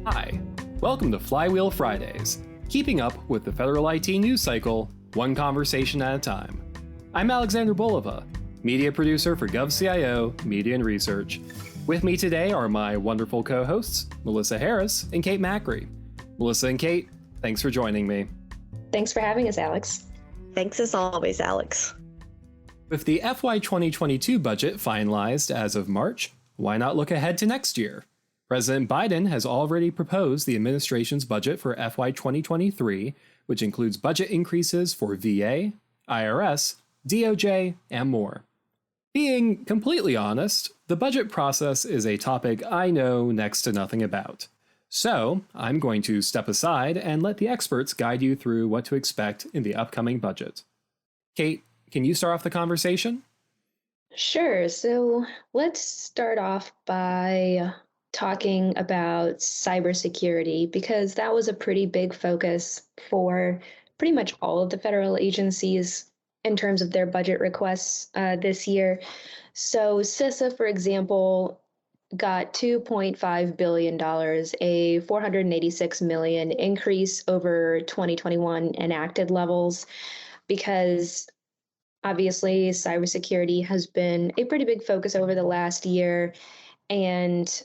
Hi, welcome to Flywheel Fridays, keeping up with the federal IT news cycle, one conversation at a time. I'm Alexander Bolova, media producer for GovCIO Media and Research. With me today are my wonderful co-hosts, Melissa Harris and Kate Macri. Melissa and Kate, thanks for joining me. Thanks for having us, Alex. Thanks as always, Alex. With the FY 2022 budget finalized as of March, why not look ahead to next year? President Biden has already proposed the administration's budget for FY 2023, which includes budget increases for VA, IRS, DOJ, and more. Being completely honest, the budget process is a topic I know next to nothing about. So, I'm going to step aside and let the experts guide you through what to expect in the upcoming budget. Kate, can you start off the conversation? Sure. So let's start off by talking about cybersecurity, because that was a pretty big focus for pretty much all of the federal agencies in terms of their budget requests this year. So CISA, for example, got $2.5 billion, a $486 million increase over 2021 enacted levels, because obviously cybersecurity has been a pretty big focus over the last year. And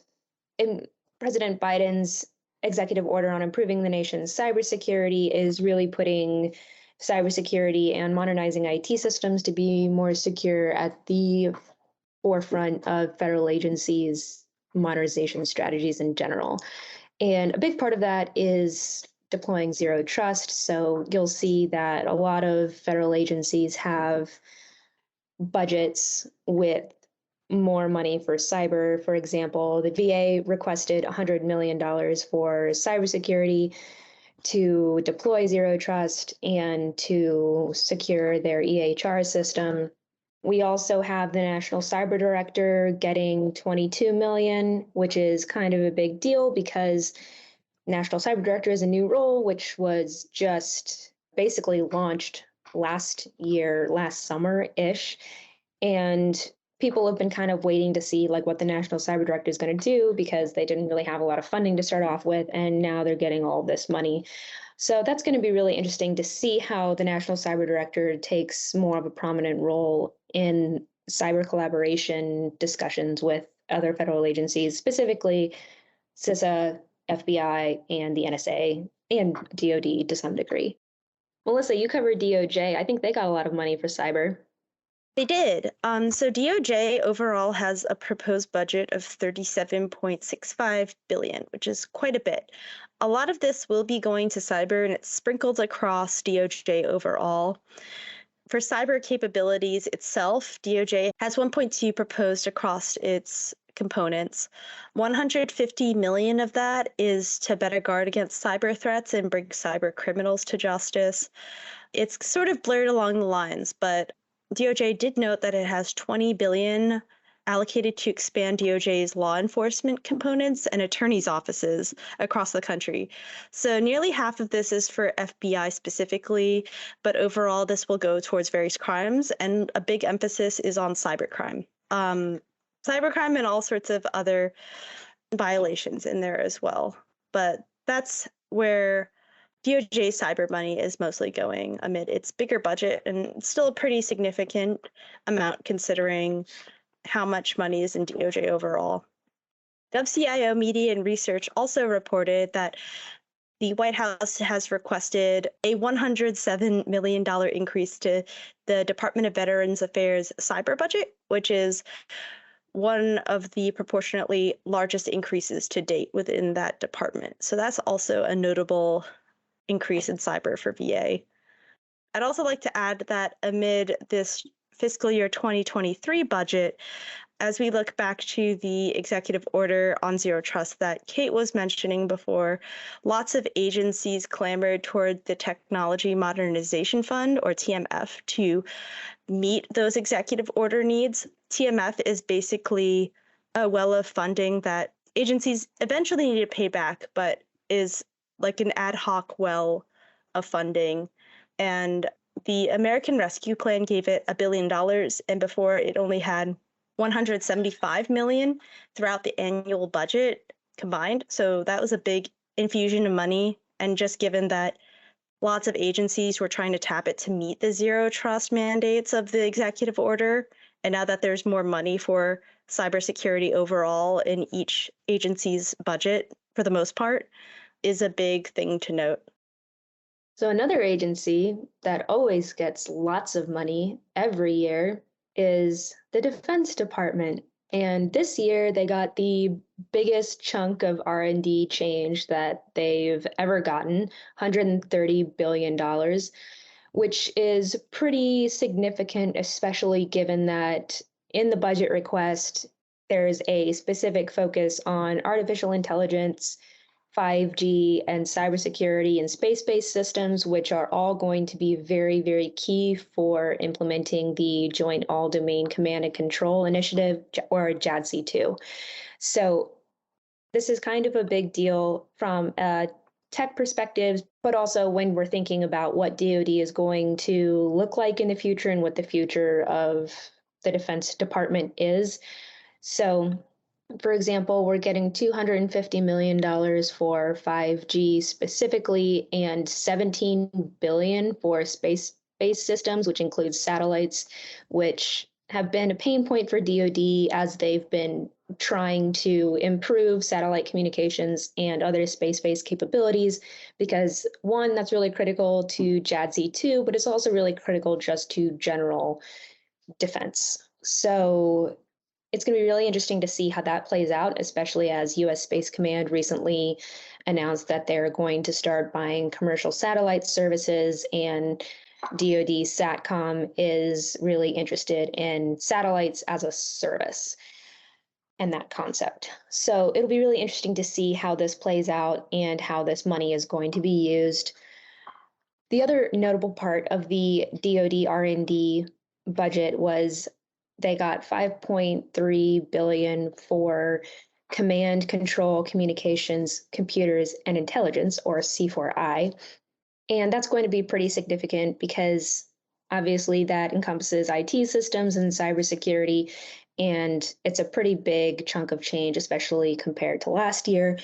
in President Biden's executive order on improving the nation's cybersecurity is really putting cybersecurity and modernizing IT systems to be more secure at the forefront of federal agencies' modernization strategies in general. And a big part of that is deploying zero trust. So you'll see that a lot of federal agencies have budgets with more money for cyber. For example, the VA requested $100 million for cybersecurity to deploy zero trust and to secure their EHR system. We also have the National Cyber Director getting $22 million, which is kind of a big deal because National Cyber Director is a new role, which was just basically launched last summer-ish. And people have been kind of waiting to see like what the National Cyber Director is going to do, because they didn't really have a lot of funding to start off with, and now they're getting all this money. So that's going to be really interesting to see how the National Cyber Director takes more of a prominent role in cyber collaboration discussions with other federal agencies, specifically CISA, FBI, and the NSA, and DoD to some degree. Melissa, you covered DOJ. I think they got a lot of money for cyber. They did. So DOJ overall has a proposed budget of $37.65 billion, which is quite a bit. A lot of this will be going to cyber, and it's sprinkled across DOJ overall. For cyber capabilities itself, DOJ has 1.2 proposed across its components. 150 million of that is to better guard against cyber threats and bring cyber criminals to justice. It's sort of blurred along the lines, but DOJ did note that it has 20 billion allocated to expand DOJ's law enforcement components and attorneys' offices across the country. So nearly half of this is for FBI specifically, but overall this will go towards various crimes, and a big emphasis is on cybercrime. Cybercrime and all sorts of other violations in there as well. But that's where DOJ cyber money is mostly going amid its bigger budget, and still a pretty significant amount considering how much money is in DOJ overall. GovCIO Media and Research also reported that the White House has requested a $107 million increase to the Department of Veterans Affairs cyber budget, which is one of the proportionately largest increases to date within that department. So that's also a notable increase in cyber for VA. I'd also like to add that amid this fiscal year 2023 budget, as we look back to the executive order on zero trust that Kate was mentioning before, lots of agencies clamored toward the Technology Modernization Fund, or TMF, to meet those executive order needs. TMF is basically a well of funding that agencies eventually need to pay back, but is like an ad hoc well of funding. And the American Rescue Plan gave it $1 billion, and before it only had $175 million throughout the annual budget. combined. So that was a big infusion of money. And just given that lots of agencies were trying to tap it to meet the zero trust mandates of the executive order, and now that there's more money for cybersecurity overall in each agency's budget, for the most part, is a big thing to note. So another agency that always gets lots of money every year is the Defense Department. And this year they got the biggest chunk of R&D change that they've ever gotten, $130 billion, which is pretty significant, especially given that in the budget request, there's a specific focus on artificial intelligence, 5G, and cybersecurity and space-based systems, which are all going to be very, very key for implementing the Joint All-Domain Command and Control Initiative, or JADC2. So this is kind of a big deal from a tech perspective, but also when we're thinking about what DoD is going to look like in the future and what the future of the Defense Department is. So, for example, we're getting $250 million for 5G specifically, and $17 billion for space-based systems, which includes satellites, which have been a pain point for DoD as they've been trying to improve satellite communications and other space-based capabilities, because one, that's really critical to JADC2, but it's also really critical just to general defense. So it's going to be really interesting to see how that plays out, especially as U.S. Space Command recently announced that they're going to start buying commercial satellite services, and DoD SATCOM is really interested in satellites as a service and that concept. So it'll be really interesting to see how this plays out and how this money is going to be used. The other notable part of the DoD R&D budget was they got $5.3 billion for command, control, communications, computers, and intelligence, or C4I. And that's going to be pretty significant because obviously that encompasses IT systems and cybersecurity, and it's a pretty big chunk of change, especially compared to last year.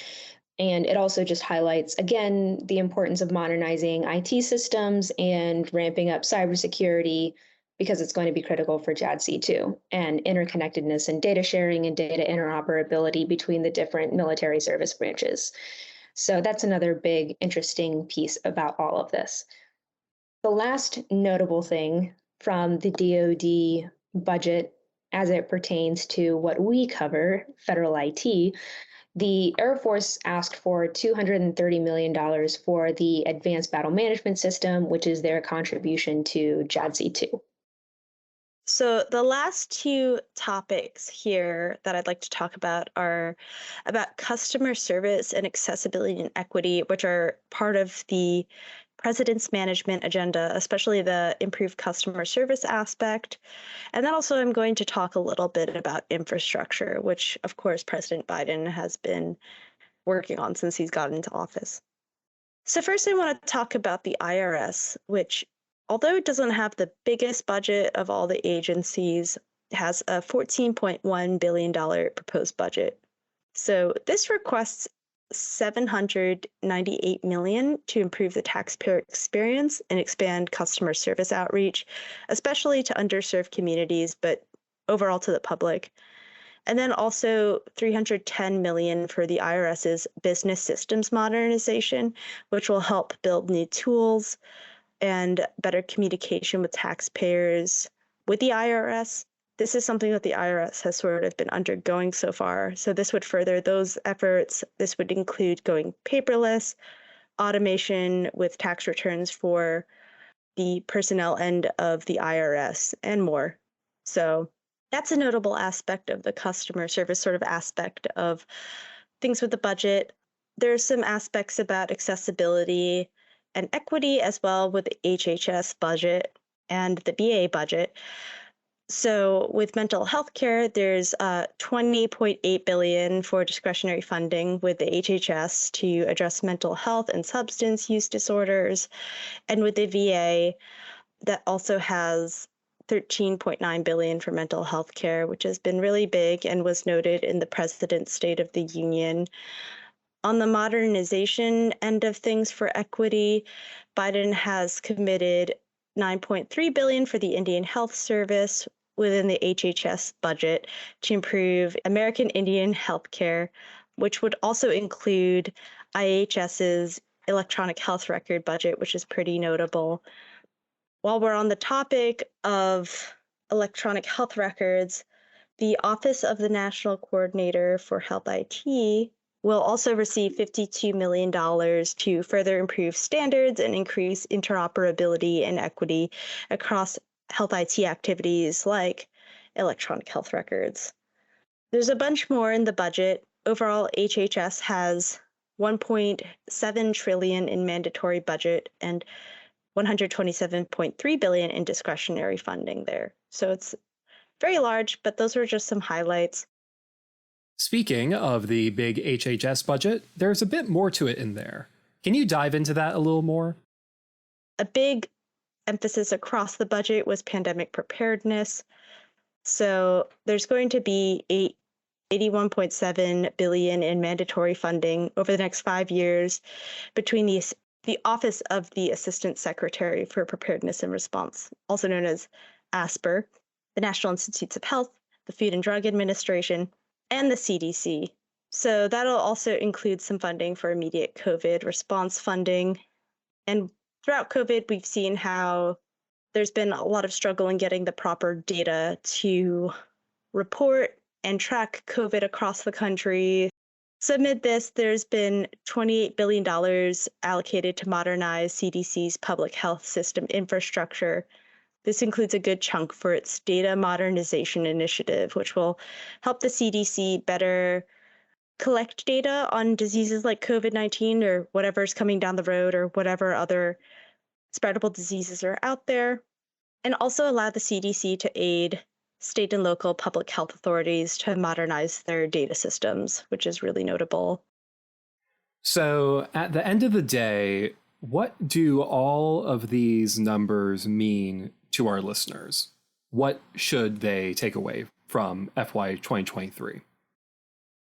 And it also just highlights, again, the importance of modernizing IT systems and ramping up cybersecurity, because it's going to be critical for JADC2 and interconnectedness and data sharing and data interoperability between the different military service branches. So that's another big, interesting piece about all of this. The last notable thing from the DoD budget as it pertains to what we cover, federal IT, the Air Force asked for $230 million for the Advanced Battle Management System, which is their contribution to JADC2. So the last two topics here that I'd like to talk about are about customer service and accessibility and equity, which are part of the President's management agenda, especially the improved customer service aspect. And then also I'm going to talk a little bit about infrastructure, which of course President Biden has been working on since he's gotten into office. So first I want to talk about the IRS, which, although it doesn't have the biggest budget of all the agencies, has a $14.1 billion proposed budget. So this requests $798 million to improve the taxpayer experience and expand customer service outreach, especially to underserved communities, but overall to the public. And then also $310 million for the IRS's business systems modernization, which will help build new tools and better communication with taxpayers with the IRS. This is something that the IRS has sort of been undergoing so far. So this would further those efforts. This would include going paperless, automation with tax returns for the personnel end of the IRS, and more. So that's a notable aspect of the customer service sort of aspect of things with the budget. There's some aspects about accessibility and equity as well with the HHS budget and the VA budget. So with mental health care, there's $20.8 billion for discretionary funding with the HHS to address mental health and substance use disorders. And with the VA, that also has $13.9 billion for mental health care, which has been really big and was noted in the President's State of the Union. On the modernization end of things for equity, Biden has committed $9.3 billion for the Indian Health Service within the HHS budget to improve American Indian healthcare, which would also include IHS's electronic health record budget, which is pretty notable. While we're on the topic of electronic health records, the Office of the National Coordinator for Health IT will also receive $52 million to further improve standards and increase interoperability and equity across health IT activities like electronic health records. There's a bunch more in the budget. Overall, HHS has $1.7 trillion in mandatory budget and $127.3 billion in discretionary funding there. So it's very large, but those were just some highlights. Speaking of the big HHS budget, there's a bit more to it in there. Can you dive into that a little more? A big emphasis across the budget was pandemic preparedness. So there's going to be $81.7 billion in mandatory funding over the next 5 years between the Office of the Assistant Secretary for Preparedness and Response, also known as ASPR, the National Institutes of Health, the Food and Drug Administration, and the CDC. So that'll also include some funding for immediate COVID response funding. And throughout COVID, we've seen how there's been a lot of struggle in getting the proper data to report and track COVID across the country. So amid this, there's been $28 billion allocated to modernize CDC's public health system infrastructure. This includes a good chunk for its data modernization initiative, which will help the CDC better collect data on diseases like COVID-19 or whatever's coming down the road or whatever other spreadable diseases are out there, and also allow the CDC to aid state and local public health authorities to modernize their data systems, which is really notable. So at the end of the day, what do all of these numbers mean to our listeners? What should they take away from FY 2023?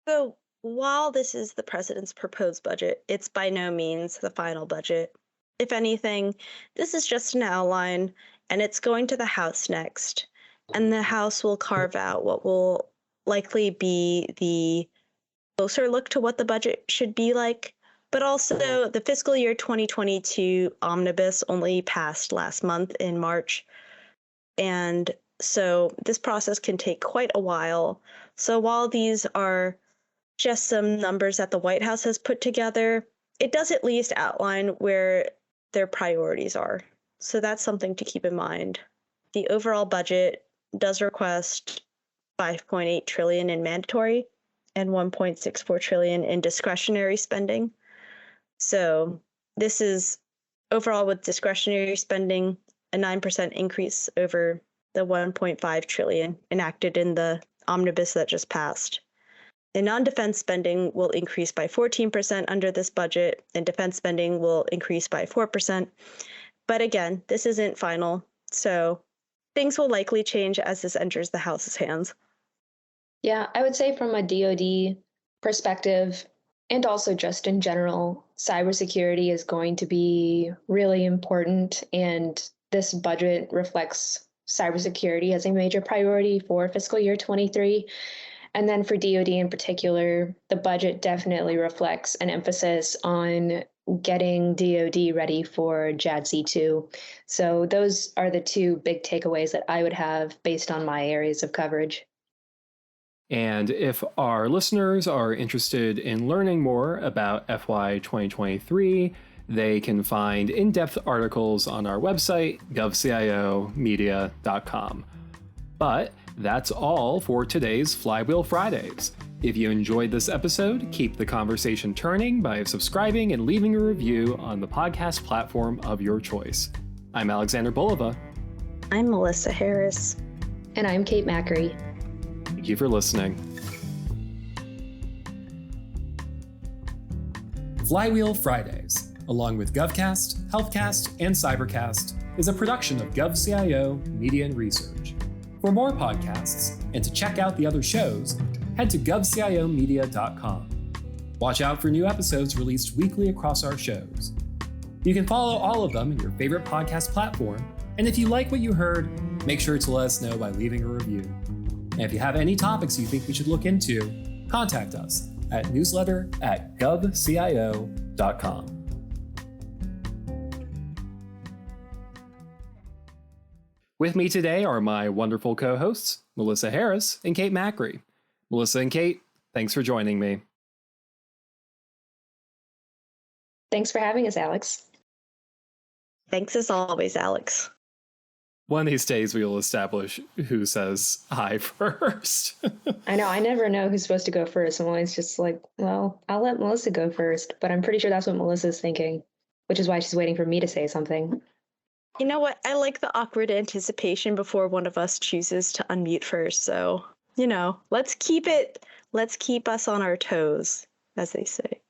So while this is the president's proposed budget, it's by no means the final budget. If anything, this is just an outline, and it's going to the House next. And the House will carve out what will likely be the closer look to what the budget should be like. But also, the fiscal year 2022 omnibus only passed last month in March. And so this process can take quite a while. So while these are just some numbers that the White House has put together, it does at least outline where their priorities are. So that's something to keep in mind. The overall budget does request $5.8 trillion in mandatory and $1.64 trillion in discretionary spending. So this is overall with discretionary spending, a 9% increase over the $1.5 trillion enacted in the omnibus that just passed. And non-defense spending will increase by 14% under this budget, and defense spending will increase by 4%. But again, this isn't final, so things will likely change as this enters the House's hands. Yeah, I would say from a DoD perspective, and also just in general, cybersecurity is going to be really important, and this budget reflects cybersecurity as a major priority for fiscal year 23. And then for DoD in particular, the budget definitely reflects an emphasis on getting DoD ready for JADC2. So those are the two big takeaways that I would have based on my areas of coverage. And if our listeners are interested in learning more about FY 2023, they can find in-depth articles on our website, govciomedia.com. But that's all for today's Flywheel Fridays. If you enjoyed this episode, keep the conversation turning by subscribing and leaving a review on the podcast platform of your choice. I'm Alexander Bulova. I'm Melissa Harris. And I'm Kate Macri. Thank you for listening. Flywheel Fridays, along with GovCast, HealthCast, and Cybercast, is a production of GovCIO Media and Research. For more podcasts and to check out the other shows, head to govciomedia.com. Watch out for new episodes released weekly across our shows. You can follow all of them in your favorite podcast platform, and if you like what you heard, make sure to let us know by leaving a review. And if you have any topics you think we should look into, contact us at newsletter@govcio.com. With me today are my wonderful co-hosts, Melissa Harris and Kate Macri. Melissa and Kate, thanks for joining me. Thanks for having us, Alex. Thanks as always, Alex. One of these days we will establish who says hi first. I know, I never know who's supposed to go first. I'm always just like, well, I'll let Melissa go first, but I'm pretty sure that's what Melissa's thinking, which is why she's waiting for me to say something. You know what? I like the awkward anticipation before one of us chooses to unmute first. So, let's keep us on our toes, as they say.